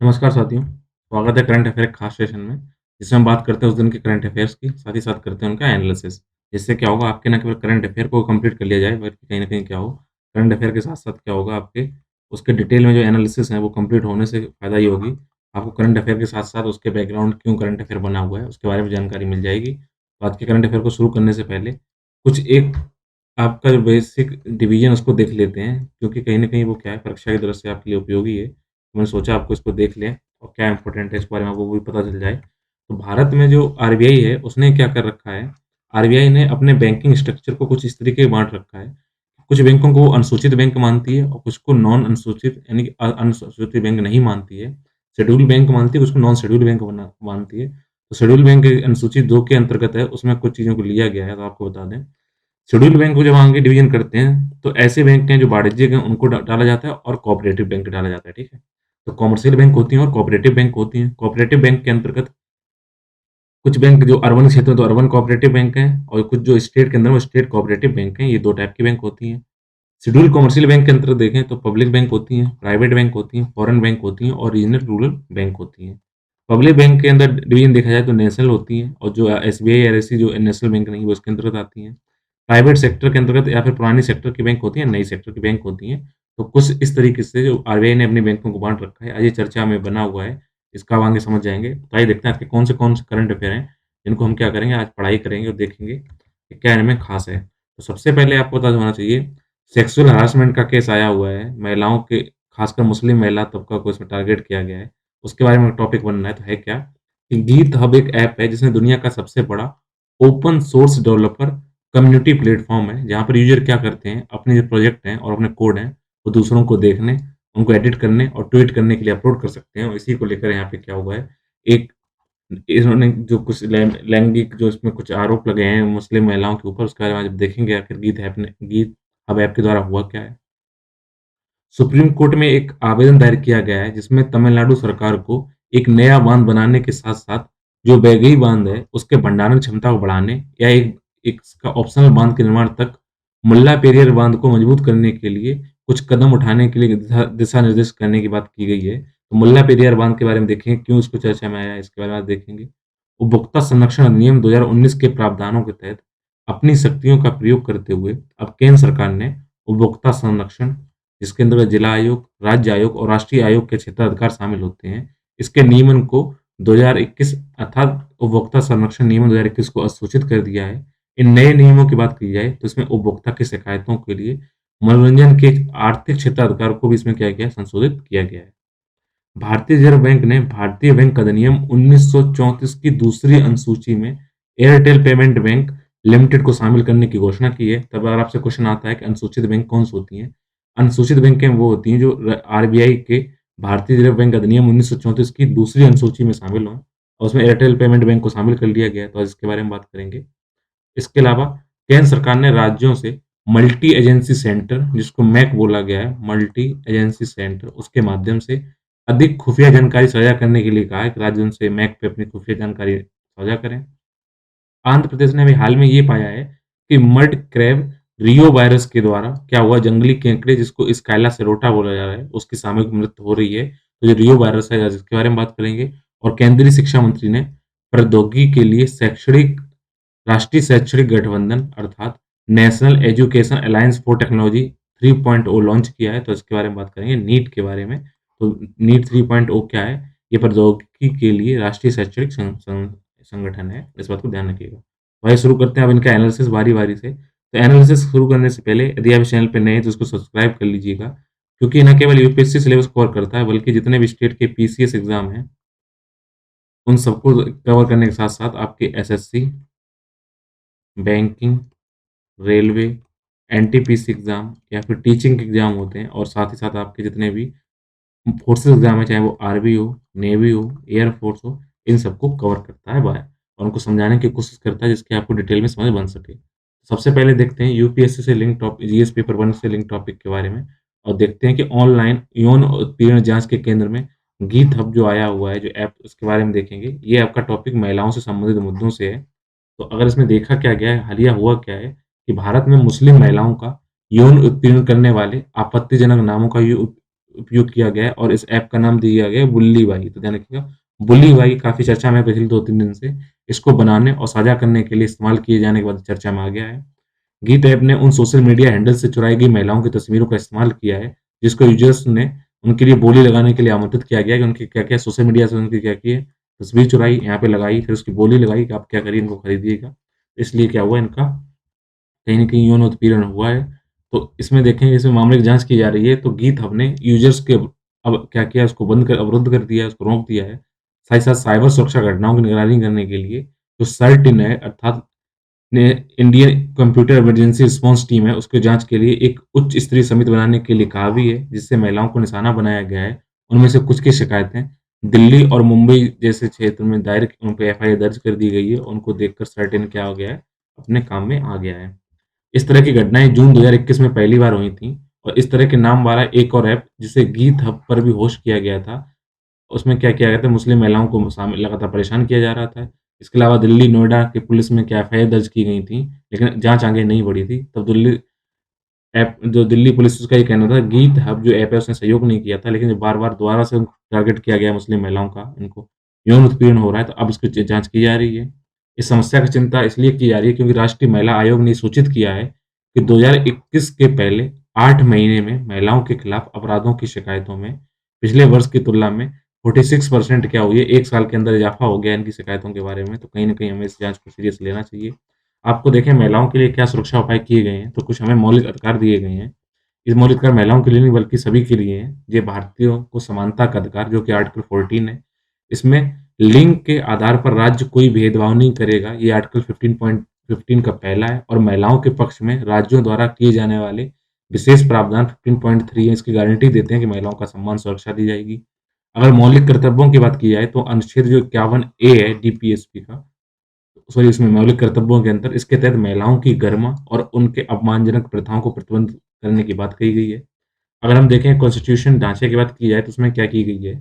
नमस्कार साथियों, स्वागत है करंट अफेयर खास सेशन में, जिसमें हम बात करते हैं उस दिन के करंट अफेयर्स की, साथ ही साथ करते हैं उनका एनालिसिस। जिससे क्या होगा आपके न केवल करंट अफेयर को कंप्लीट कर लिया जाए, बल्कि कहीं न कहीं क्या हो, करंट अफेयर के साथ-साथ क्या होगा आपके उसके डिटेल में जो एनालिसिस है वो कंप्लीट होने से फ़ायदा ये होगी, आपको करंट अफेयर के साथ-साथ उसके बैकग्राउंड क्यों करंट अफेयर बना हुआ है, उसके बारे में जानकारी मिल जाएगी। तो आज के करंट अफेयर को शुरू करने से पहले कुछ एक आपका जो बेसिक डिवीज़न उसको देख लेते हैं, क्योंकि कहीं न कहीं वो क्या है परीक्षा की दृष्टि से आपके लिए उपयोगी है। तो मैंने सोचा आपको इसको देख लें और क्या इम्पोर्टेंट है इस बारे में आपको वो भी पता चल जाए। तो भारत में जो आरबीआई है उसने क्या कर रखा है, आरबीआई ने अपने बैंकिंग स्ट्रक्चर को कुछ इस तरीके बाँट रखा है। कुछ बैंकों को वो अनुसूचित बैंक मानती है और कुछ को नॉन अनुसूचित यानी कि अनुसूचित बैंक नहीं मानती है। शेड्यूल्ड बैंक मानती है, कुछ को नॉन शेड्यूल्ड बैंक मानती है। तो शेड्यूल्ड बैंक अनुसूचित 2 के अंतर्गत है, उसमें कुछ चीज़ों को लिया गया है, तो आपको बता दें। शेड्यूल्ड बैंक को जब आगे डिवीज़न करते हैं, तो ऐसे बैंक हैं जो वाणिज्यिक हैं, उनको डाला जाता है और कोऑपरेटिव बैंक डाला जाता है, ठीक है? तो कमर्शियल बैंक होती हैं और कोऑपरेटिव बैंक होती हैं। कोऑपरेटिव बैंक के अंतर्गत कुछ बैंक जो अर्बन क्षेत्र में तो अर्बन कोऑपरेटिव बैंक हैं और कुछ जो स्टेट के अंदर वो स्टेट कोऑपरेटिव बैंक हैं, ये 2 टाइप की बैंक होती हैं। शेड्यूल्ड कमर्शियल बैंक के अंतर्गत देखें तो पब्लिक बैंक होती हैं, प्राइवेट बैंक होती हैं, फॉरेन बैंक होती हैं और रीजनल रूरल बैंक होती हैं। पब्लिक बैंक के अंदर डिवीज़न देखा जाए तो नेशनल होती हैं और जो एसबीआई, एलआईसी जो नेशनल बैंक नहीं, वो उसके अंतर्गत आती हैं। प्राइवेट सेक्टर के अंतर्गत या फिर पुरानी सेक्टर की बैंक होती हैं, नई सेक्टर की बैंक होती हैं। तो कुछ इस तरीके से जो आरबीआई ने अपनी बैंकों को बाँट रखा है, आज ये चर्चा में बना हुआ है, इसका अब आगे समझ जाएँगे। तो आइए देखते हैं आज के कौन से करंट अफेयर हैं, जिनको हम क्या करेंगे आज पढ़ाई करेंगे और देखेंगे कि क्या इनमें ख़ास है। तो सबसे पहले आपको पता होना चाहिए सेक्सुअल हरासमेंट का केस आया हुआ है, महिलाओं के खासकर मुस्लिम महिला तबका को इसमें टारगेट किया गया है। उसके बारे में टॉपिक बनना है, तो है क्या? कि गीत हब एक ऐप है जिसने दुनिया का सबसे बड़ा open source developer community platform है, जहाँ पर यूज़र क्या करते हैं, अपने जो प्रोजेक्ट हैं और अपने कोड हैं, वो दूसरों को देखने, उनको एडिट करने और ट्वीट करने के लिए अपलोड कर सकते हैं और इसी को लेकर यहाँ पे क्या हुआ है, एक इन्होंने जो कुछ लैंगिक जो इसमें कुछ आरोप लगे हैं मुस्लिम महिलाओं के ऊपर, उसके बारे में आज देखेंगे आखिर गीत हब ऐप के द्वारा हुआ क्या है। सुप्रीम कोर्ट में एक आवेदन दायर किया गया है जिसमें तमिलनाडु सरकार को एक नया बांध बनाने के साथ-साथ जो वैगई बांध है, उसके भंडारण क्षमता को बढ़ाने या एक एक इसका ऑप्शनल बांध के निर्माण तक मुल्ला पेरियार बांध को मजबूत करने के लिए कुछ कदम उठाने के लिए दिशा निर्देश करने की बात की गई है। तो मुल्ला पेरियार बांध के बारे में देखेंगे, क्यों इसको चर्चा में आया है, इसके बारे में आज देखेंगे। उपभोक्ता संरक्षण अधिनियम 2019 के प्रावधानों के तहत अपनी शक्तियों का प्रयोग करते हुए अब केंद्र सरकार ने उपभोक्ता संरक्षण, जिसके अंतर्गत जिला आयोग, राज्य आयोग और राष्ट्रीय आयोग के क्षेत्राधिकार शामिल होते हैं। इसके नियमन को 2021 अर्थात उपभोक्ता संरक्षण नियमन 2021 को अधिसूचित कर दिया है। इन नए नियमों की बात की जाए तो इसमें उपभोक्ता की शिकायतों के लिए मनोरंजन के आर्थिक क्षेत्राधिकार को भी इसमें क्या किया है, संशोधित किया गया है। भारतीय रिज़र्व बैंक ने भारतीय बैंक अधिनियम 1934 की दूसरी अनुसूची में एयरटेल पेमेंट बैंक लिमिटेड को शामिल करने की घोषणा की है। तब अगर आपसे क्वेश्चन आता है कि अनुसूचित बैंक कौन-सी होती हैं? अनुसूचित बैंकें वो होती हैं जो आरबीआई के भारतीय रिज़र्व बैंक अधिनियम 1934 की दूसरी अनुसूची में शामिल हों और उसमें एयरटेल पेमेंट बैंक को शामिल कर लिया गया है, तो आज इसके बारे में बात करेंगे। इसके अलावा केंद्र सरकार ने राज्यों से मल्टी एजेंसी सेंटर, जिसको मैक बोला गया है, मल्टी एजेंसी सेंटर, उसके माध्यम से अधिक खुफिया जानकारी साझा करने के लिए कहा है कि राज्य उनसे मैक पे अपनी खुफिया जानकारी साझा करें। आंध्र प्रदेश ने अभी हाल में ये पाया है कि मड क्रैब रियो वायरस के द्वारा क्या हुआ, जंगली केकड़े जिसको स्काइला सेरोटा बोला जा रहा है, उसकी सामूहिक मृत्यु हो रही है। तो जो रियो वायरस है आज इसके बारे में बात करेंगे और केंद्रीय शिक्षा मंत्री ने प्रौद्योगिकी के लिए शैक्षणिक राष्ट्रीय शैक्षणिक गठबंधन अर्थात national education alliance for technology 3.0 launch किया है, तो इसके बारे में बात करेंगे। नीट के बारे में, तो नीट 3.0 क्या है? ये प्रौद्योगिकी के लिए राष्ट्रीय शैक्षणिक संगठन है, इस बात को ध्यान रखिएगा। तो आइए शुरू करते हैं अब इनका एनालिसिस बारी-बारी से। तो एनालिसिस शुरू करने से पहले यदि आप इस चैनल पे नए हैं तो इसको सब्सक्राइब कर लीजिएगा, क्योंकि ये न केवल यूपीएससी सिलेबस कवर करता है बल्कि जितने भी स्टेट के पीसीएस एग्ज़ाम हैं, उन सबको कवर करने के साथ-साथ आपके SSC, banking, railway, NTPC exam या फिर टीचिंग के एग्ज़ाम होते हैं और साथ ही साथ आपके जितने भी फोर्सेस एग्ज़ाम है, चाहे वो आर्मी हो, नेवी हो, एयर फोर्स हो, इन सबको कवर करता है बाय और उनको समझाने की कोशिश करता है जिसकी आपको डिटेल में समझ बन सके। सबसे पहले देखते हैं यूपीएससी से लिंक जीएस पेपर 1 से लिंक टॉपिक के बारे में और देखते हैं कि ऑनलाइन यौन उत्पीड़न जाँच के केंद्र में गीत हब जो आया हुआ है, जो ऐप, उसके बारे में देखेंगे। ये आपका टॉपिक महिलाओं से संबंधित मुद्दों से है। तो अगर इसमें देखा क्या गया है, हालिया हुआ क्या है कि भारत में मुस्लिम महिलाओं का यौन उत्पीड़न करने वाले आपत्तिजनक नामों का उपयोग किया गया है और इस ऐप का नाम दिया गया है बुल्ली बाई। तो ध्यान रखिएगा, बुल्ली बाई काफ़ी चर्चा में है पिछले 2-3 दिन से। इसको बनाने और साझा करने के लिए इस्तेमाल किए जाने के बाद चर्चा में आ गया है। गीत ऐप ने उन सोशल मीडिया हैंडल से चुराई गई महिलाओं की तस्वीरों का इस्तेमाल किया है, जिसको यूज़र्स ने उनके लिए बोली लगाने के लिए आमंत्रित किया गया है कि उनकी क्या-क्या सोशल मीडिया से उनकी क्या की है, तस्वीर चुराई, यहाँ पे लगाई, फिर उसकी बोली लगाई कि आप क्या करिए, इनको खरीदिएगा। इसलिए क्या हुआ इनका कहीं न कहीं यौन उत्पीड़न हुआ है। तो इसमें देखें इसमें मामले की जाँच की जा रही है, तो गीत हब ने यूज़र्स के अब क्या किया उसको बंद कर अवरुद्ध कर दिया है, उसको रोक दिया है। साथ ही साथ साइबर सुरक्षा घटनाओं की निगरानी करने के लिए जो सर्ट-इन है अर्थात ने Indian computer emergency response team है, उसकी जाँच के लिए एक उच्च स्तरीय समिति बनाने के लिए कहा भी है, जिससे महिलाओं को निशाना बनाया गया है। उनमें से कुछ की शिकायतें दिल्ली और मुंबई जैसे क्षेत्र में दायर उन पे एफआईआर दर्ज कर दी गई है। उनको देखकर सर्टेन क्या हो गया है, अपने काम में आ गया है। इस तरह की घटनाएँ जून 2021 में पहली बार हुई थीं और इस तरह के नाम वाला एक और ऐप जिसे गीत हब पर भी होस्ट किया गया था, उसमें क्या किया गया था मुस्लिम महिलाओं को शामिल लगातार परेशान किया जा रहा था। इसके अलावा दिल्ली, नोएडा की पुलिस में क्या एफआईआर दर्ज की गई थी, लेकिन जाँच आगे नहीं बढ़ी थी। तब दिल्ली पुलिस का ये कहना था गीत हब जो ऐप है उसने सहयोग नहीं किया था, लेकिन जब बार-बार दोबारा से टारगेट किया गया मुस्लिम महिलाओं का, इनको यौन उत्पीड़न हो रहा है, तो अब इसकी जाँच की जा रही है। इस समस्या की चिंता इसलिए की जा रही है क्योंकि राष्ट्रीय महिला आयोग ने सूचित किया है कि 2021 के पहले 8 महीने में महिलाओं के खिलाफ अपराधों की शिकायतों में पिछले वर्ष की तुलना में 46% क्या हुई है, 1 साल के अंदर इज़ाफ़ा हो गया है इनकी शिकायतों के बारे में, तो कहीं न कहीं हमें इस जाँच को सीरियस लेना चाहिए। आपको देखें महिलाओं के लिए क्या सुरक्षा उपाय किए गए हैं, तो कुछ हमें मौलिक अधिकार दिए गए हैं। ये मौलिक अधिकार महिलाओं के लिए नहीं बल्कि सभी के लिए हैं। ये भारतीयों को समानता का अधिकार जो कि आर्टिकल 14 है। इसमें लिंग के आधार पर राज्य कोई भेदभाव नहीं करेगा, ये आर्टिकल 15.15 का पहला है और महिलाओं के पक्ष में राज्यों द्वारा किए जाने वाले विशेष प्रावधान 15.3 है, इसकी गारंटी देते हैं कि महिलाओं का सम्मान सुरक्षा दी जाएगी। अगर मौलिक कर्तव्यों की बात की जाए तो अनुच्छेद जो 51 ए है डीपीएसपी का, सॉरी इसमें मौलिक कर्तव्यों के अंदर इसके तहत महिलाओं की गरिमा और उनके अपमानजनक प्रथाओं को प्रतिबंध करने की बात कही गई है। अगर हम देखें कॉन्स्टिट्यूशन ढांचे की बात की जाए तो उसमें क्या की गई है,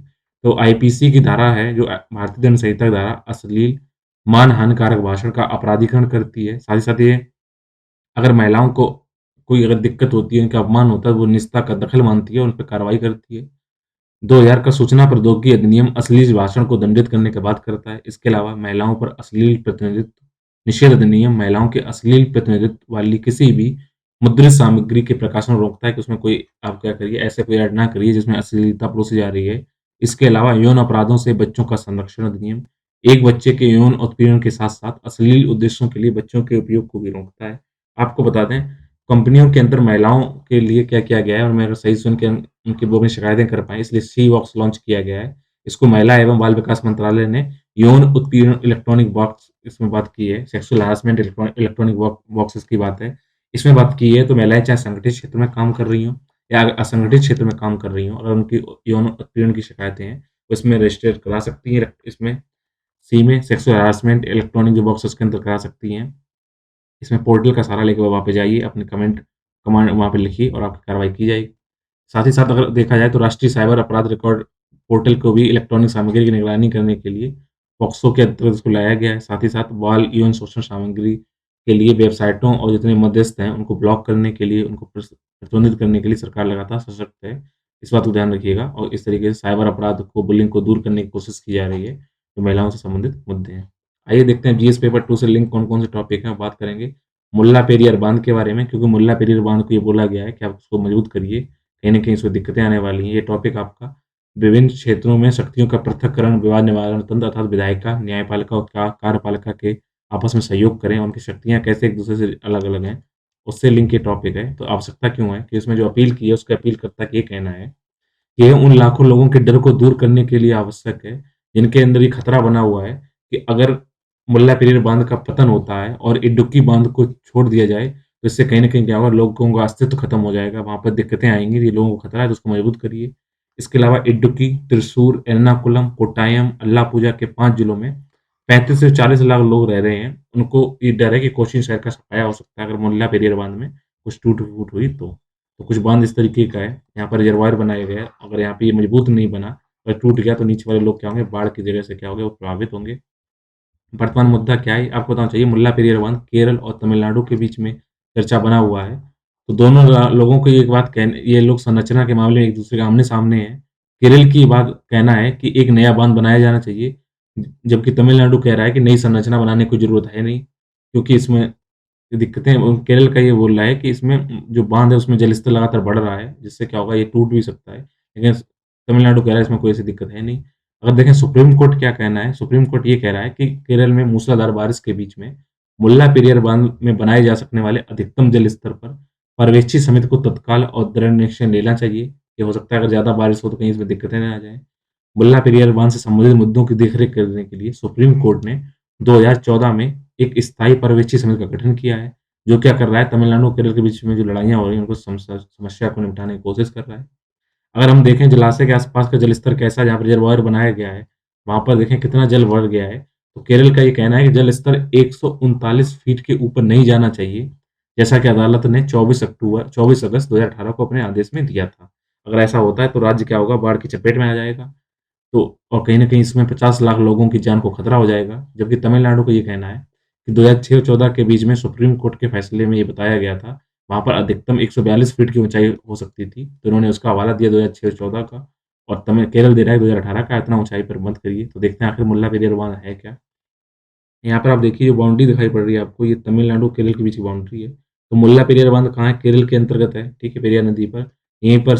तो आईपीसी की धारा है जो भारतीय दंड संहिता की धारा अश्लील, मान-हानिकारक भाषण का अपराधीकरण करती है। साथ ही साथ ये अगर महिलाओं को कोई अगर दिक्कत होती है, उनका अपमान होता है, वो निजता का दखल मानती है, उन पे कार्रवाई करती है। 2000 का सूचना प्रौद्योगिकी अधिनियम अश्लील भाषण को दंडित करने की बात करता है। इसके अलावा महिलाओं पर अश्लील प्रतिनिधित्व निषेध अधिनियम महिलाओं के अश्लील प्रतिनिधित्व वाली किसी भी मुद्रित सामग्री के प्रकाशन को रोकता है कि उसमें कोई आप क्या करिए, ऐसे कोई ऐड ना करिए जिसमें अश्लीलता परोसी जा रही है। इसके अलावा यौन अपराधों से बच्चों का संरक्षण अधिनियम एक बच्चे के यौन उत्पीड़न के साथ-साथ अश्लील उद्देश्यों के लिए बच्चों के उपयोग को भी रोकता है। आपको बता दें, कंपनियों के अंदर महिलाओं के लिए क्या किया गया है और मैं अगर सही सुन के उनकी वो अपनी शिकायतें कर पाएँ, इसलिए सी वॉक्स लॉन्च किया गया है। इसको महिला एवं बाल विकास मंत्रालय ने यौन उत्पीड़न इलेक्ट्रॉनिक बॉक्स इसमें बात की है, सेक्सुअल हैरेसमेंट इलेक्ट्रॉनिक बॉक्सेस की बात है। इसमें बात की है तो महिलाएँ चाहे संगठित क्षेत्र में काम कर रही हों या असंगठित क्षेत्र में काम कर रही हों, अगर उनकी यौन उत्पीड़न की शिकायतें हैं, तो इसमें रजिस्टर करा सकती हैं, इसमें सी में सेक्सुअल हैरेसमेंट इलेक्ट्रॉनिक जो बॉक्स है उसके अंदर करा सकती हैं। इसमें पोर्टल का सहारा लेके वहाँ पे जाइए, अपने कमांड वहाँ पे लिखिए और आपकी कार्रवाई की जाएगी। साथ ही साथ अगर देखा जाए तो राष्ट्रीय साइबर अपराध रिकॉर्ड पोर्टल को भी इलेक्ट्रॉनिक सामग्री की निगरानी करने के लिए पॉक्सो के अंतर्गत इसको लाया गया है। साथ ही साथ बाल यौन शोषण सामग्री के लिए वेबसाइटों और जितने मध्यस्थ हैं, उनको ब्लॉक करने के लिए, उनको प्रतिबंधित करने के लिए सरकार लगातार सशक्त है। इस बात को ध्यान रखिएगा और इस तरीके से साइबर अपराध को, बुलिंग को दूर करने की कोशिश की जा रही है, जो महिलाओं से संबंधित मुद्दे हैं। आइए देखते हैं जीएस पेपर 2 से लिंक कौन-कौन से टॉपिक हैं, बात करेंगे। मुल्ला पेरियार बांध के बारे में क्योंकि मुल्ला पेरियार बांध को ये बोला गया है कि आप उसको मजबूत करिए, कहीं न कहीं इसमें दिक्कतें आने वाली हैं। ये टॉपिक आपका विभिन्न क्षेत्रों में शक्तियों का पृथक्करण, विवाद निवारण तंत्र अर्थात विधायिका, न्यायपालिका और कार्यपालिका के आपस में सहयोग करें, उनकी शक्तियाँ कैसे एक-दूसरे से अलग-अलग हैं, उससे लिंक ये टॉपिक है। तो आवश्यकता क्यों है कि इसमें जो अपील की है, उसके अपीलकर्ता का ये कहना है कि ये उन लाखों लोगों के डर को दूर करने के लिए आवश्यक है, जिनके अंदर ये खतरा बना हुआ है कि अगर मुल्ला पेरियार बांध का पतन होता है और इडुक्की बांध को छोड़ दिया जाए, तो इससे कहीं न कहीं क्या होगा, लोगों का अस्तित्व खत्म हो जाएगा, वहाँ पर दिक्कतें आएँगी, ये लोगों को खतरा है, तो उसको मजबूत करिए। इसके अलावा इडुक्की, त्रिशूर, एर्नाकुलम, कोट्टायम, अल्लापुझा के 5 जिलों में 35 से 40 लाख लोग रह रहे हैं। उनको ये डर है कि कोशीन शहर का सफाया हो सकता है, अगर मुल्ला पेरियार बांध में कुछ टूट-फूट हुई तो। तो कुछ बांध इस तरीके का है, यहाँ पर रिजर्वायर बनाया गया है, अगर यहाँ पे ये मजबूत नहीं बना, अगर टूट गया तो नीचे वाले लोग क्या होंगे, बाढ़ की वजह से क्या होंगे, वो प्रभावित होंगे। वर्तमान मुद्दा क्या है, आपको बताना चाहिए मुल्ला पेरियार बांध केरल और तमिलनाडु के बीच में चर्चा बना हुआ है तो दोनों लोगों को एक बात कहने, ये लोग संरचना के मामले में एक-दूसरे के आमने-सामने हैं। केरल की बात कहना है कि एक नया बाँध बनाया जाना चाहिए, जबकि तमिलनाडु कह रहा है कि नई संरचना बनाने की ज़रूरत है नहीं, क्योंकि इसमें दिक्कतें, केरल का ये बोल रहा है कि इसमें जो बाँध है उसमें जलस्तर लगातार बढ़ रहा है, जिससे क्या होगा, ये टूट भी सकता है। लेकिन तमिलनाडु कह रहा है इसमें कोई ऐसी दिक्कत है नहीं। अगर देखें सुप्रीम कोर्ट क्या कहना है, सुप्रीम कोर्ट ये कह रहा है कि केरल में मूसलाधार बारिश के बीच में मुल्लापेरियार बांध में बनाए जा सकने वाले अधिकतम जल स्तर पर पर्यवेक्षी समिति को तत्काल और दृढ़ निश्चय लेना चाहिए। ये हो सकता है अगर ज़्यादा बारिश हो तो कहीं इसमें दिक्कतें ना आ जाएँ। मुल्लापेरियार बांध से संबंधित मुद्दों की देखरेख करने के लिए सुप्रीम कोर्ट ने 2014 में एक स्थायी पर्यवेक्षी समिति का गठन किया है, जो क्या कर रहा है, तमिलनाडु और केरल के बीच में जो लड़ाइयाँ हो रही हैं, उनको समस्या को निपटाने की कोशिश कर रहा है। अगर हम देखें जलाशय के आसपास का जलस्तर कैसा है, जहाँ पर रिजर्वायर बनाया गया है, वहाँ पर देखें कितना जल बढ़ गया है। तो केरल का ये कहना है कि जल स्तर 139 फीट के ऊपर नहीं जाना चाहिए, जैसा कि अदालत ने 24 अगस्त 2018 को अपने आदेश में दिया था। अगर ऐसा होता है तो राज्य क्या होगा, बाढ़ की चपेट में आ जाएगा। तो और कहीं न कहीं इसमें 50 लाख लोगों की जान को खतरा हो जाएगा। जबकि तमिलनाडु का ये कहना है कि 2006-14 के बीच में सुप्रीम कोर्ट के फैसले में ये बताया गया था, वहाँ पर अधिकतम 142 फीट की ऊँचाई हो सकती थी। तो इन्होंने उसका हवाला दिया 2006-14 का, और केरल दे रहा है 2018 का, इतना ऊँचाई पर मत करिए। तो देखते हैं आखिर मुल्ला पेरियार बाँध है क्या? यहाँ पर आप देखिए जो बाउंड्री दिखाई पड़ रही है आपको, ये तमिलनाडु केरल के बीच की बाउंड्री है। तो मुल्ला पेरियार बाँध कहाँ है? केरल के अंतर्गत है, ठीक है? पेरियार नदी पर। यहीं पर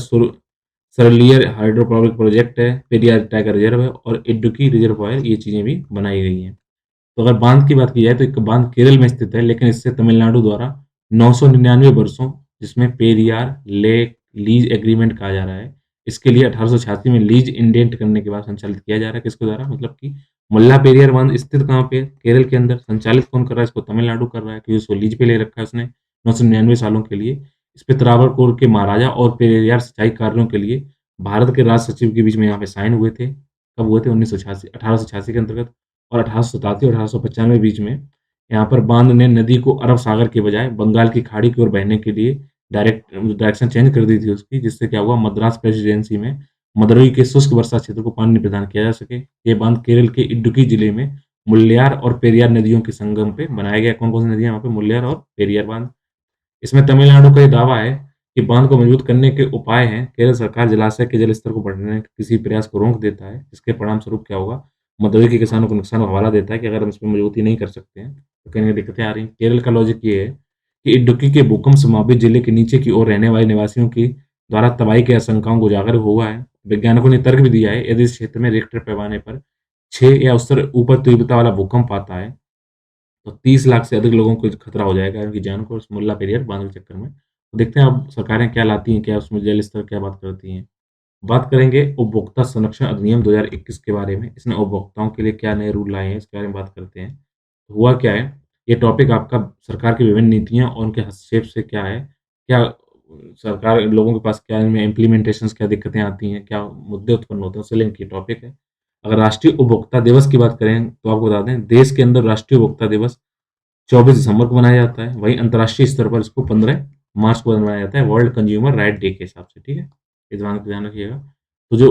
सरलियर हाइड्रो पावर प्रोजेक्ट है, पेरियार टाइगर रिजर्व है और इडुक्की रिजर्वायर, ये चीज़ें भी बनाई गई हैं। तो अगर बाँध की बात की जाए तो एक बाँध केरल में स्थित है, लेकिन इससे तमिलनाडु द्वारा 999 वर्षों, जिसमें पेरियार लेक लीज़ एग्रीमेंट कहा जा रहा है, इसके लिए 1886 में लीज़ इंडेंट करने के बाद संचालित किया जा रहा है। किसके द्वारा? मतलब कि मुल्ला पेरियार बाँध स्थित कहाँ पे है? केरल के अंदर। संचालित कौन कर रहा है इसको? तमिलनाडु कर रहा है, क्योंकि उसको लीज़ पे ले रखा है उसने 999 सालों के लिए। इस पे त्रावणकोर के महाराजा और पेरियार सिंचाई कार्यों के लिए भारत के राज सचिव के बीच में यहाँ पे साइन हुए थे। कब हुए थे? 1986 1886 के अंतर्गत। और 1887 और 1895 बीच में यहाँ पर बाँध ने नदी को अरब सागर के बजाय बंगाल की खाड़ी की ओर बहने के लिए डायरेक्शन चेंज कर दी थी उसकी, जिससे क्या हुआ, मद्रास प्रेसिडेंसी में मदुरई के शुष्क वर्षा क्षेत्र को पानी प्रदान किया जा सके। ये बाँध केरल के इडुक्की जिले में मुल्यार और पेरियार नदियों के संगम पे बनाया गया। कौन-कौन सी नदियाँ वहाँ पे? मुल्यार और पेरियार बाँध। इसमें तमिलनाडु का ये दावा है कि बाँध को मजबूत करने के उपाय हैं। केरल सरकार जलाशय के जल स्तर को बढ़ने के किसी प्रयास को रोक देता है। इसके परिणामस्वरूप क्या होगा? मदुरई के किसानों को नुकसान का हवाला देता है कि अगर हम इसमें मजबूती नहीं कर सकते हैं, तो कहीं न कहीं दिक्कतें आ रही हैं। केरल का लॉजिक ये है कि इडुक्की के भूकंप संभावित जिले के नीचे की ओर रहने वाले निवासियों की द्वारा तबाही की आशंकाओं को उजागर हुआ है। वैज्ञानिकों ने तर्क भी दिया है, यदि इस क्षेत्र में रिक्टर पैमाने पर 6 या उससे ऊपर तीव्रता वाला भूकंप आता है, तो 30 लाख से अधिक लोगों को खतरा हो जाएगा उनकी जान को, इस मुल्ला पेरियार बांध के चक्कर में। तो देखते हैं अब सरकारें क्या लाती हैं, क्या उसमें जल स्तर क्या बात करती हैं। बात करेंगे उपभोक्ता संरक्षण अधिनियम 2021 के बारे में। इसने उपभोक्ताओं के लिए क्या नए रूल लाए हैं, इसके बारे में बात करते हैं। हुआ क्या है, ये टॉपिक आपका सरकार की विभिन्न नीतियाँ और उनके हस्तक्षेप से क्या है, क्या सरकार लोगों के पास क्या इनमें इम्प्लीमेंटेशंस क्या दिक्कतें आती हैं, क्या मुद्दे उत्पन्न होते हैं, उससे लिंक ये टॉपिक है। अगर राष्ट्रीय उपभोक्ता दिवस की बात करें तो आपको बता दें, देश के अंदर राष्ट्रीय उपभोक्ता दिवस 24 दिसंबर को मनाया जाता है। वहीं अंतर्राष्ट्रीय स्तर पर इसको 15 मार्च को मनाया जाता है, वर्ल्ड कंज्यूमर राइट डे के हिसाब से, ठीक है? ये ध्यान रखिएगा। तो जो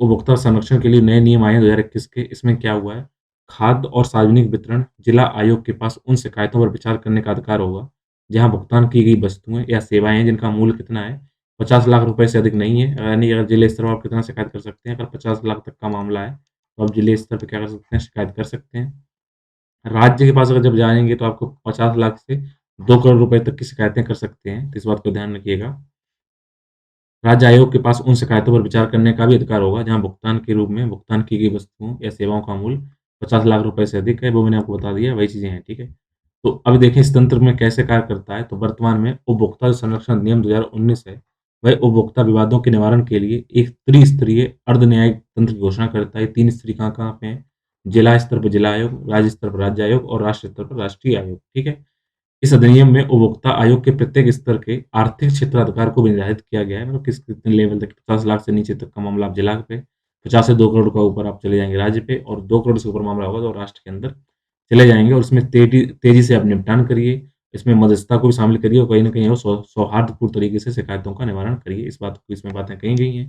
उपभोक्ता संरक्षण के लिए नए नियम आए हैं 2021 के, इसमें क्या हुआ है, खाद्य और सार्वजनिक वितरण जिला आयोग के पास उन शिकायतों पर विचार करने का अधिकार होगा, जहाँ भुगतान की गई वस्तुएँ या सेवाएँ हैं जिनका मूल्य कितना है, 50 लाख रुपए से अधिक नहीं है। यानी अगर जिले स्तर पर आप कितना शिकायत कर सकते हैं, अगर 50 लाख तक का मामला है, तो आप जिले स्तर पे क्या कर सकते हैं, शिकायत कर सकते हैं। राज्य के पास अगर जब जाएँगे तो आपको 50 लाख से 2 करोड़ रुपए तक की शिकायतें कर सकते हैं, तो इस बात का ध्यान रखिएगा। राज्य आयोग के पास उन शिकायतों पर विचार करने का भी अधिकार होगा, जहाँ भुगतान के रूप में भुगतान की गई वस्तुओं या सेवाओं का मूल्य 50 लाख रुपए से अधिक है, वो मैंने आपको बता दिया, वही चीज़ें हैं, ठीक है? तो अब देखें इस तंत्र में कैसे कार्य करता है, तो वर्तमान में उपभोक्ता संरक्षण अधिनियम 2019 है, वह उपभोक्ता विवादों के निवारण के लिए एक त्रिस्तरीय अर्ध न्यायिक तंत्र की घोषणा करता है। 3 स्तरीय कहाँ-कहाँ पे हैं? जिला स्तर पर जिला आयोग, राज्य स्तर पर राज्य आयोग और राष्ट्रीय स्तर पर राष्ट्रीय आयोग, ठीक है? इस अधिनियम में उपभोक्ता आयोग के प्रत्येक स्तर के आर्थिक क्षेत्राधिकार को भी निर्धारित किया गया है, मतलब कितने लेवल तक, 50 लाख से नीचे तक का मामला आप जिला पे, 50 से 2 करोड़ का ऊपर आप चले जाएँगे राज्य पे, और 2 करोड़ से ऊपर मामला होगा तो राष्ट्र के अंदर चले जाएँगे, और इसमें तेज़ी से आप निपटान करिए, इसमें मध्यस्थता को भी शामिल करिए और कहीं न कहीं सौहार्दपूर्ण तरीके से शिकायतों का निवारण करिए। इस बात को, इसमें बातें कही गई हैं।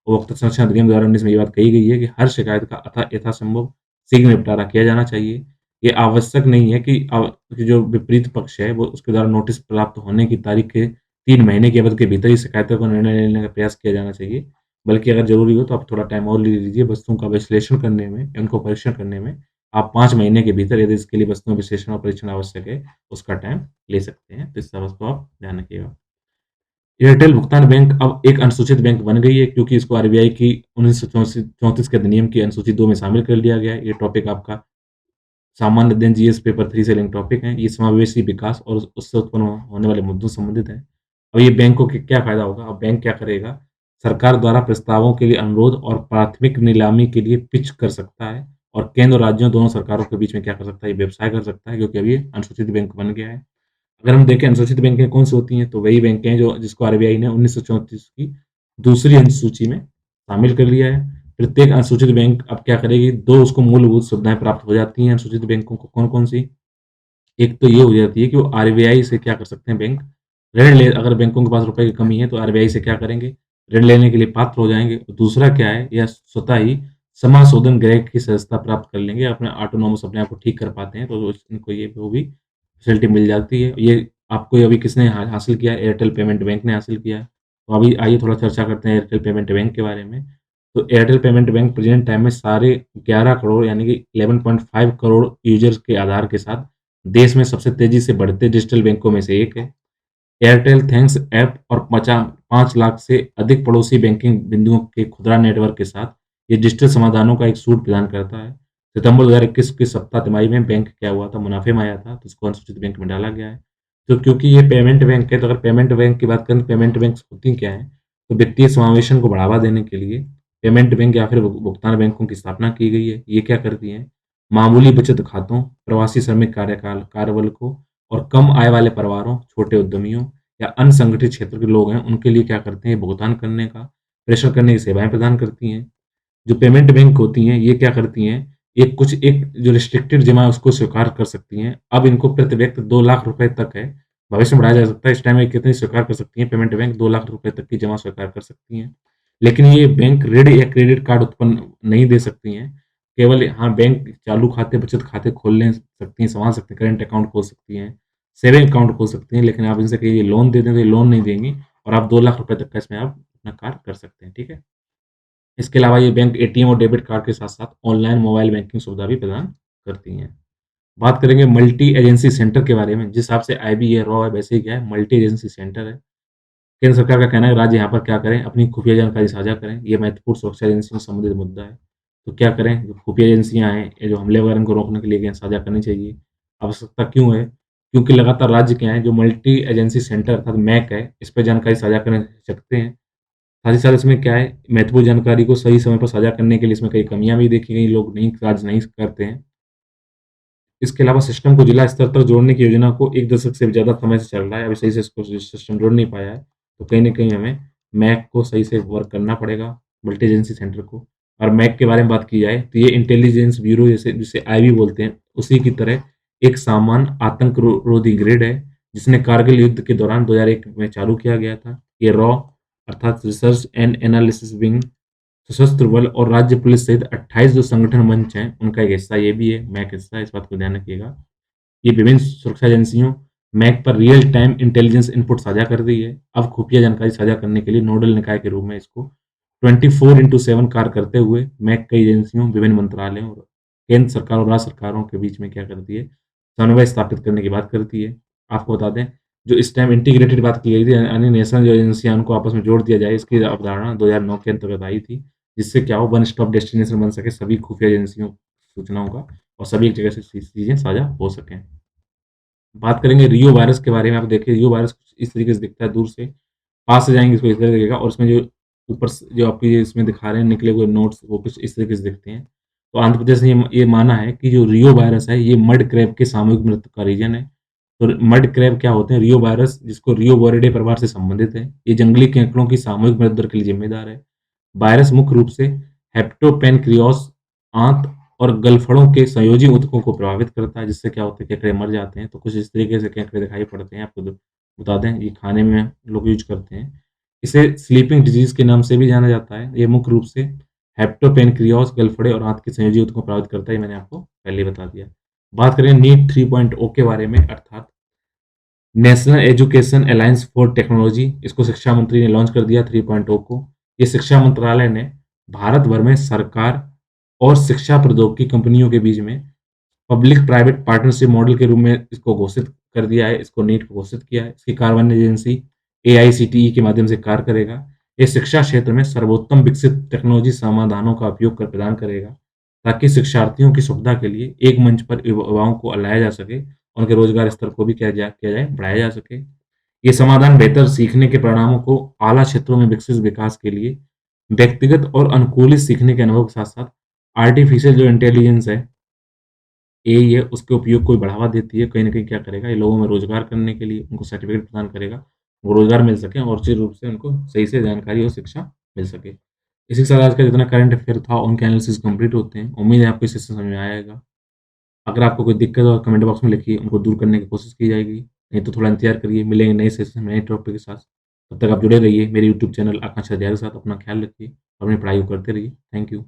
उपभोक्ता संरक्षण अधिनियम 2019 में ये बात कही गई है कि हर शिकायत का यथासंभव शीघ्र निपटारा किया जाना चाहिए। ये आवश्यक नहीं है कि कि जो विपरीत पक्ष है वो उसके द्वारा नोटिस प्राप्त होने की तारीख के 3 महीने की अवधि के भीतर ही शिकायतों पर निर्णय लेने का प्रयास किया जाना चाहिए। बल्कि अगर ज़रूरी हो तो आप थोड़ा टाइम और ले लीजिए। वस्तुओं का विश्लेषण करने में, उनको परीक्षण करने में आप 5 महीने के भीतर यदि इसके लिए वस्तुओं विश्लेषण और परीक्षण आवश्यक है, उसका टाइम ले सकते हैं। तो इस बात को आप ध्यान रखिएगा। एयरटेल भुगतान बैंक अब एक अनुसूचित बैंक बन गई है क्योंकि इसको आरबीआई की 1934 के अधिनियम की अनुसूची 2 में शामिल कर लिया गया है। ये टॉपिक आपका सामान्य अध्ययन जीएस पेपर 3 से लिंक टॉपिक है। ये समावेशी विकास और उससे उत्पन्न होने वाले मुद्दों से संबंधित है। अब ये बैंक को क्या फ़ायदा होगा? अब बैंक क्या करेगा? सरकार द्वारा प्रस्तावों के लिए अनुरोध और प्राथमिक नीलामी के लिए पिच कर सकता है और केंद्र और राज्यों दोनों सरकारों के बीच में क्या कर सकता है? ये व्यवसाय कर सकता है क्योंकि अब ये अनुसूचित बैंक बन गया है। अगर हम देखें अनुसूचित बैंकें कौन-सी होती हैं, तो वही बैंकें हैं जो जिसको आरबीआई ने 1934 की दूसरी अनुसूची में शामिल कर लिया है। प्रत्येक अनुसूचित बैंक अब क्या करेगी, 2 उसको मूलभूत सुविधाएँ प्राप्त हो जाती हैं अनुसूचित बैंकों को कौन-कौन सी? एक तो ये हो जाती है कि वो आरबीआई से क्या कर सकते हैं बैंक, ऋण ले अगर बैंकों के पास रुपए की कमी है तो आरबीआई से क्या करेंगे, ऋण लेने के लिए पात्र हो जाएँगे। दूसरा क्या है, यह स्वतः ही समाशोधन गृह की सदस्यता प्राप्त कर लेंगे, अपने ऑटोनॉमस अपने आप को ठीक कर पाते हैं, तो इनको ये वो भी फैसिलिटी मिल जाती है। ये आपको अभी किसने हासिल किया है? एयरटेल पेमेंट बैंक ने हासिल किया है। तो अभी आइए थोड़ा चर्चा करते हैं एयरटेल पेमेंट बैंक के बारे में। तो Airtel payment bank present time में साढ़े 11 करोड़ यानी कि 11.5 करोड़ यूज़र्स के आधार के साथ देश में सबसे तेज़ी से बढ़ते डिजिटल बैंकों में से एक है। एयरटेल थैंक्स ऐप और 5 लाख से अधिक पड़ोसी बैंकिंग बिंदुओं के खुदरा नेटवर्क के साथ ये डिजिटल समाधानों का एक सूट प्रदान करता है। सितंबर 2021 की सप्ताह तिमाही में बैंक क्या हुआ था, मुनाफ़े में आया था, तो इसको अनुसूचित बैंक में डाला गया है। तो क्योंकि ये पेमेंट बैंक है, तो अगर पेमेंट बैंक की बात करें, तो पेमेंट बैंक्स होती क्या हैं? तो वित्तीय समावेशन को बढ़ावा देने के लिए पेमेंट बैंक या फिर भुगतान बैंकों की स्थापना की गई है। ये क्या करती हैं? मामूली बचत खातों, प्रवासी श्रमिक कार्यबल को और कम आय वाले परिवारों, छोटे उद्यमियों या असंगठित क्षेत्र के लोग हैं, उनके लिए क्या करते हैं, भुगतान करने का, प्रेषण करने की सेवाएँ प्रदान करती हैं। जो पेमेंट बैंक होती हैं, ये क्या करती हैं, एक जो रिस्ट्रिक्टेड जमा है, उसको स्वीकार कर सकती हैं। अब इनको प्रति व्यक्ति 2 लाख रुपए तक है, भविष्य में बढ़ाया जा सकता है। इस टाइम में कितनी स्वीकार कर सकती हैं पेमेंट बैंक? 2 लाख रुपए तक की जमा स्वीकार कर सकती हैं। लेकिन ये बैंक ऋण या क्रेडिट कार्ड उत्पन्न नहीं दे सकती हैं। केवल हाँ, बैंक चालू खाते, बचत खाते खोलने सकती हैं, संभाल सकती हैं, करंट अकाउंट खोल सकती हैं, सेविंग अकाउंट खोल सकती हैं, लेकिन आप इनसे कहिए लोन दे दें, तो ये लोन नहीं देंगी और आप 2 लाख रुपए तक का इसमें आप अपना कार्य कर सकते हैं, ठीक है? इसके अलावा ये बैंक एटीएम और डेबिट कार्ड के साथ-साथ ऑनलाइन मोबाइल बैंकिंग सुविधा भी प्रदान करती हैं। बात करेंगे मल्टी एजेंसी सेंटर के बारे में, जिस हिसाब से आईबी है, रॉ है, वैसे ही क्या है, मल्टी एजेंसी सेंटर है। केंद्र सरकार का कहना है राज्य यहाँ पर क्या करें, अपनी खुफिया जानकारी साझा करें। ये महत्वपूर्ण सुरक्षा एजेंसियों से संबंधित मुद्दा है। तो क्या करें, जो खुफिया एजेंसियाँ हैं, ये जो हमले वगैरह इनको रोकने के लिए क्या साझा करनी चाहिए। आवश्यकता क्यों है? क्योंकि लगातार राज्य क्या है, जो मल्टी एजेंसी सेंटर अर्थात मैक है, इस पे जानकारी साझा कर सकते हैं। साथ ही साथ इसमें क्या है, महत्वपूर्ण जानकारी को सही समय पर साझा करने के लिए इसमें कई कमियाँ भी देखी गई, लोग नहीं कार्य नहीं करते हैं। इसके अलावा सिस्टम को जिला स्तर तक जोड़ने की योजना को 1 दशक से ज़्यादा समय से चल रहा है, अभी सही से इसको सिस्टम जोड़ नहीं पाया है। तो कहीं न कहीं हमें मैक को सही से वर्क करना पड़ेगा, मल्टी एजेंसी सेंटर को। और मैक के बारे में बात की जाए, तो ये इंटेलिजेंस ब्यूरो जैसे जिसे आईबी बोलते हैं, उसी की तरह एक सामान्य आतंक रोधी ग्रिड है, जिसने कारगिल युद्ध के दौरान 2001 में चालू किया गया था। ये रॉ अर्थात रिसर्च एंड एनालिसिस विंग सशस्त्र बल और राज्य पुलिस सहित 28 जो संगठन मंच हैं, उनका एक हिस्सा ये भी है, मैक हिस्सा है, इस बात को ध्यान रखिएगा। ये विभिन्न सुरक्षा एजेंसियों मैक पर रियल टाइम इंटेलिजेंस इनपुट साझा कर रही है। अब खुफिया जानकारी साझा करने के लिए नोडल निकाय के रूप में इसको 24/7 कार्य करते हुए मैक कई एजेंसियों, विभिन्न मंत्रालयों और केंद्र सरकार और राज्य सरकारों के बीच में क्या करती है, समन्वय स्थापित करने की बात करती है। आपको बता दें, जो इस टाइम इंटीग्रेटेड बात की गई थी, यानी नेशनल जो एजेंसियाँ उनको आपस में जोड़ दिया जाए, इसकी अवधारणा 2009 के अंतर्गत आई थी, जिससे क्या हो वन स्टॉप डेस्टिनेशन बन सके सभी खुफिया एजेंसियों सूचनाओं का और सभी एक जगह से चीज़ें साझा हो सकें। बात करेंगे रियो वायरस के बारे में। आप देखिए रियो वायरस कुछ इस तरीके से दिखता है दूर से, पास से जाएँगे इसको इस तरह दिखेगा और इसमें जो ऊपर से जो आपको ये इसमें दिखा रहे हैं निकले हुए नोट्स, वो कुछ इस तरीके से दिखते हैं। तो आंध्र प्रदेश ने ये माना है कि जो रियो वायरस है, ये मड क्रैब के सामूहिक मृत्यु का रीजन है। तो मड क्रैब क्या होते हैं? रियो वायरस, जिसको रियो बोरिडे परिवार से संबंधित है। ये जंगली केकड़ों की सामूहिक मृत्यु दर के लिए जिम्मेदार है। वायरस मुख्य रूप से हेप्टोपेनक्रियोस, आंत और गलफड़ों के संयोजी ऊतकों को प्रभावित करता है, जिससे क्या होता है, केकड़े मर जाते हैं। तो कुछ इस तरीके से केकड़े दिखाई पड़ते हैं। आपको बता दें, ये खाने में लोग यूज़ करते हैं। इसे स्लीपिंग डिजीज़ के नाम से भी जाना जाता है। ये मुख्य रूप से हेप्टोपेनक्रियोस, गलफड़े और आंत के संयोजी ऊतकों को प्रभावित करता है, ये मैंने आपको पहले ही बता दिया। बात करें नीट 3.0 के बारे में, अर्थात national education alliance for technology, इसको शिक्षा मंत्री ने लॉन्च कर दिया 3.0 को। ये शिक्षा मंत्रालय ने भारत भर में सरकार और शिक्षा प्रौद्योगिकी कंपनियों के बीच में पब्लिक प्राइवेट पार्टनरशिप मॉडल के रूप में इसको घोषित कर दिया है, इसको नीट को घोषित किया है। इसकी कार्यान्वयन एजेंसी एआईसीटीई के माध्यम से कार्य करेगा। ये शिक्षा क्षेत्र में सर्वोत्तम विकसित टेक्नोलॉजी समाधानों का उपयोग कर प्रदान करेगा, ताकि शिक्षार्थियों की सुविधा के लिए एक मंच पर युवाओं को लाया जा सके, उनके रोजगार स्तर को भी किया जाए, बढ़ाया जा सके। ये समाधान बेहतर सीखने के परिणामों को आला क्षेत्रों में विकसित विकास के लिए व्यक्तिगत और अनुकूलित सीखने के अनुभव के साथ-साथ आर्टिफिशियल जो इंटेलिजेंस है, एआई है, उसके उपयोग को भी बढ़ावा देती है। कहीं न कहीं क्या करेगा, ये लोगों में रोज़गार करने के लिए उनको सर्टिफ़िकेट प्रदान करेगा, वो रोज़गार मिल सके और उचित रूप से उनको सही से जानकारी और शिक्षा मिल सके। इसी के साथ आज का जितना करंट अफ़ेयर था, उनके एनालिसिस कंप्लीट होते हैं। उम्मीद है आपको इस सेशन समझ में आया होगा। अगर आपको कोई दिक्कत हो, कमेंट बॉक्स में लिखिए, उनको दूर करने की कोशिश की जाएगी। नहीं तो थोड़ा इंतज़ार करिए, मिलेंगे नए सेशन में, नए टॉपिक के साथ। तब तक आप जुड़े रहिए मेरे यूट्यूब चैनल आकांक्षा दीवान के साथ। अपना ख्याल रखिए और अपनी पढ़ाई को करते रहिए। Thank you.